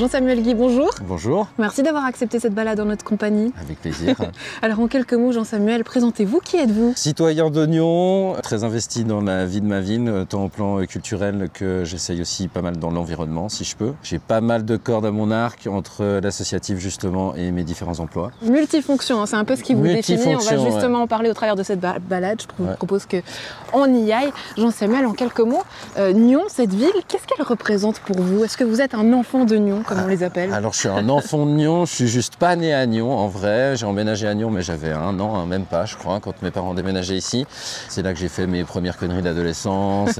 Jean-Samuel Guy, bonjour. Bonjour. Merci d'avoir accepté cette balade en notre compagnie. Avec plaisir. Alors en quelques mots, Jean-Samuel, présentez-vous, qui êtes-vous? Citoyen d'Oignon, très investi dans la vie de ma ville, tant au plan culturel que j'essaye aussi pas mal dans l'environnement, si je peux. J'ai pas mal de cordes à mon arc entre l'associatif justement et mes différents emplois. Multifonction, hein, c'est un peu ce qui vous définit. On va justement en parler au travers de cette balade. Je vous propose qu'on y aille. Jean-Samuel, en quelques mots, Nyon, cette ville, qu'est-ce qu'elle représente pour vous? Est-ce que vous êtes un enfant de Nyon, comme on les appelle? Alors je suis un enfant de Nyon, je suis juste pas né à Nyon en vrai. J'ai emménagé à Nyon mais j'avais 1 an, même pas je crois, quand mes parents déménageaient ici. C'est là que j'ai fait mes premières conneries d'adolescence,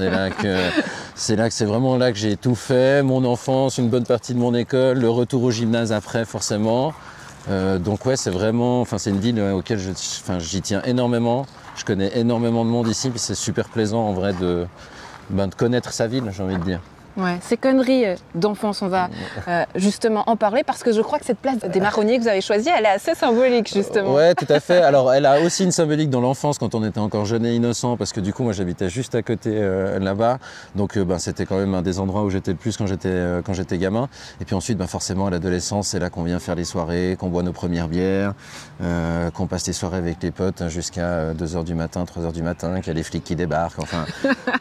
c'est vraiment là que j'ai tout fait, mon enfance, une bonne partie de mon école, le retour au gymnase après forcément. Donc ouais, c'est vraiment, c'est une ville auquel j'y tiens énormément. Je connais énormément de monde ici, puis c'est super plaisant en vrai de connaître sa ville, j'ai envie de dire. Ouais, ces conneries d'enfance, on va justement en parler parce que je crois que cette place des marronniers que vous avez choisie, elle est assez symbolique justement. Ouais, tout à fait. Alors elle a aussi une symbolique dans l'enfance quand on était encore jeune et innocent parce que du coup moi j'habitais juste à côté là-bas. Donc c'était quand même un des endroits où j'étais le plus quand j'étais gamin. Et puis ensuite forcément à l'adolescence, c'est là qu'on vient faire les soirées, qu'on boit nos premières bières, qu'on passe les soirées avec les potes jusqu'à 2 h du matin, 3 h du matin, qu'il y a les flics qui débarquent.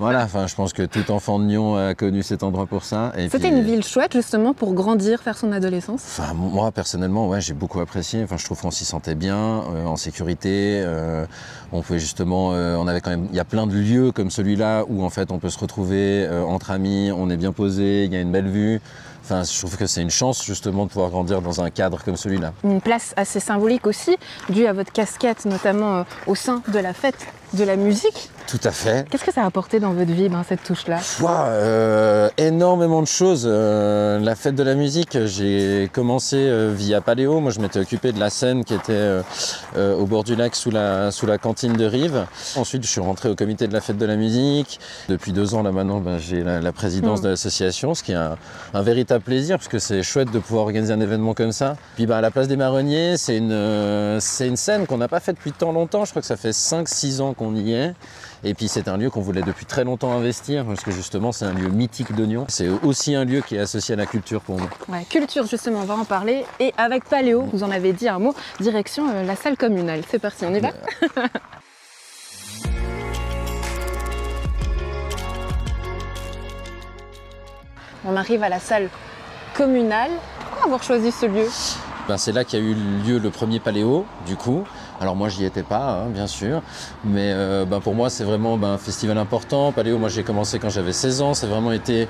Voilà, je pense que tout enfant de Nyon a connu cet endroit pour ça. C'était une ville chouette justement pour grandir, faire son adolescence? Moi personnellement, ouais, j'ai beaucoup apprécié. Je trouve qu'on s'y sentait bien, en sécurité. On pouvait justement, on avait quand même, il y a plein de lieux comme celui-là où en fait on peut se retrouver entre amis, on est bien posé, il y a une belle vue. Je trouve que c'est une chance justement de pouvoir grandir dans un cadre comme celui-là. Une place assez symbolique aussi, due à votre casquette notamment au sein de la fête de la musique. Tout à fait. Qu'est-ce que ça a apporté dans votre vie, cette touche-là? Énormément de choses. La fête de la musique, j'ai commencé via Paléo. Moi, je m'étais occupé de la scène qui était au bord du lac sous la cantine de Rive. Ensuite, je suis rentré au comité de la fête de la musique. Depuis 2 ans, là maintenant, j'ai la présidence de l'association, ce qui est un véritable plaisir parce que c'est chouette de pouvoir organiser un événement comme ça. Puis à la place des Marronniers, c'est une scène qu'on n'a pas faite depuis tant longtemps. Je crois que ça fait 5-6 ans qu'on y est. Et puis c'est un lieu qu'on voulait depuis très longtemps investir parce que justement c'est un lieu mythique d'Oignon. C'est aussi un lieu qui est associé à la culture pour nous. Ouais, culture justement, on va en parler. Et avec Paléo, vous en avez dit un mot, direction la salle communale. C'est parti, on y va. On arrive à la salle communale. Pourquoi avoir choisi ce lieu? C'est là qu'il y a eu lieu le premier Paléo, du coup. Alors moi j'y étais pas, bien sûr, mais pour moi c'est vraiment un festival important. Paléo, moi j'ai commencé quand j'avais 16 ans, ça a vraiment été,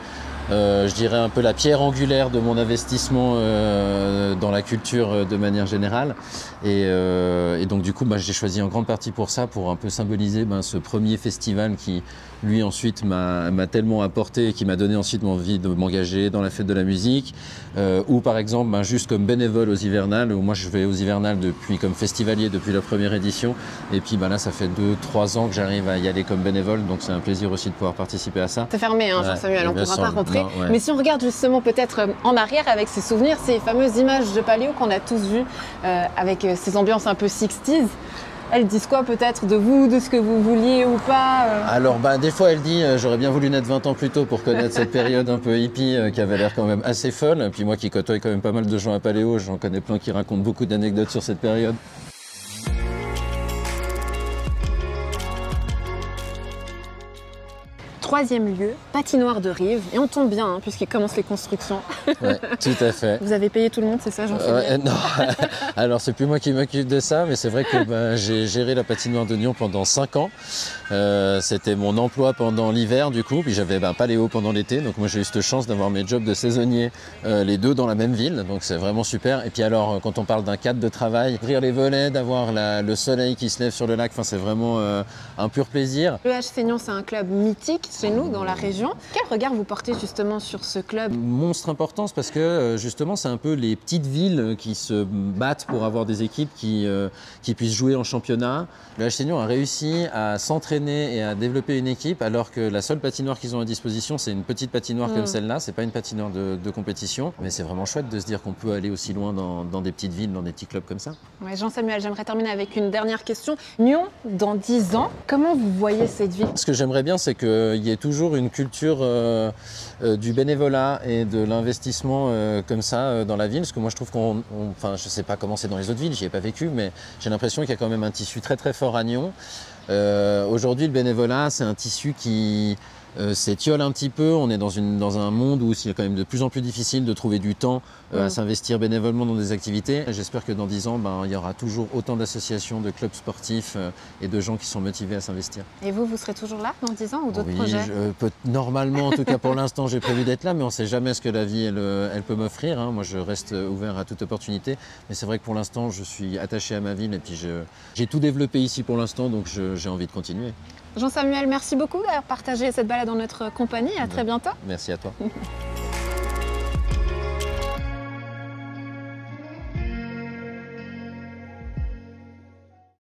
je dirais, un peu la pierre angulaire de mon investissement dans la culture de manière générale. Et donc du coup j'ai choisi en grande partie pour ça, pour un peu symboliser ce premier festival qui lui ensuite m'a tellement apporté et qui m'a donné ensuite envie de m'engager dans la fête de la musique, ou par exemple juste comme bénévole aux hivernales, où moi je vais aux hivernales comme festivalier depuis la première édition, et puis là ça fait 2-3 ans que j'arrive à y aller comme bénévole, donc c'est un plaisir aussi de pouvoir participer à ça. C'est fermé, Jean-Samuel, on ne pourra pas rentrer. Non, mais si on regarde justement peut-être en arrière avec ces souvenirs, ces fameuses images de Paléo qu'on a tous vues avec ces ambiances un peu 60s, elles disent quoi peut-être de vous, de ce que vous vouliez ou pas Alors des fois elle dit j'aurais bien voulu naître 20 ans plus tôt pour connaître cette période un peu hippie qui avait l'air quand même assez folle. Et puis moi qui côtoie quand même pas mal de gens à Paléo, j'en connais plein qui racontent beaucoup d'anecdotes sur cette période. Troisième lieu, patinoire de Rive, et on tombe bien puisqu'il commence les constructions. Ouais, tout à fait. Vous avez payé tout le monde, c'est ça, Jean-Samuel? Non, alors c'est plus moi qui m'occupe de ça, mais c'est vrai que j'ai géré la patinoire de Nyon pendant 5 ans. C'était mon emploi pendant l'hiver du coup, puis j'avais Paléo pendant l'été, donc moi j'ai eu cette chance d'avoir mes jobs de saisonnier, les deux dans la même ville, donc c'est vraiment super. Et puis alors quand on parle d'un cadre de travail, ouvrir les volets, d'avoir le soleil qui se lève sur le lac, c'est vraiment un pur plaisir. Le HC Nyon, c'est un club mythique chez nous, dans la région. Quel regard vous portez justement sur ce club? Monstre importance parce que justement c'est un peu les petites villes qui se battent pour avoir des équipes qui puissent jouer en championnat. Le HC Nyon a réussi à s'entraîner et à développer une équipe alors que la seule patinoire qu'ils ont à disposition c'est une petite patinoire comme celle-là, c'est pas une patinoire de compétition. Mais c'est vraiment chouette de se dire qu'on peut aller aussi loin dans des petites villes, dans des petits clubs comme ça. Ouais, Jean-Samuel, j'aimerais terminer avec une dernière question. Nyon, dans 10 ans, comment vous voyez cette ville? Ce que j'aimerais bien c'est qu'il y ait toujours une culture du bénévolat et de l'investissement comme ça dans la ville. Parce que moi je trouve enfin je sais pas comment c'est dans les autres villes, j'y ai pas vécu, mais j'ai l'impression qu'il y a quand même un tissu très très fort à Nyon. Aujourd'hui le bénévolat c'est un tissu qui s'étiole un petit peu, on est dans un monde où c'est quand même de plus en plus difficile de trouver du temps à s'investir bénévolement dans des activités. J'espère que dans 10 ans, il y aura toujours autant d'associations, de clubs sportifs et de gens qui sont motivés à s'investir. Et vous serez toujours là dans 10 ans ou d'autres projets? Normalement, en tout cas pour l'instant, j'ai prévu d'être là, mais on ne sait jamais ce que la vie elle peut m'offrir. Hein. Moi, je reste ouvert à toute opportunité, mais c'est vrai que pour l'instant, je suis attaché à ma ville et puis j'ai tout développé ici pour l'instant, donc j'ai envie de continuer. Jean-Samuel, merci beaucoup d'avoir partagé cette balade en notre compagnie. À très bientôt. Merci à toi.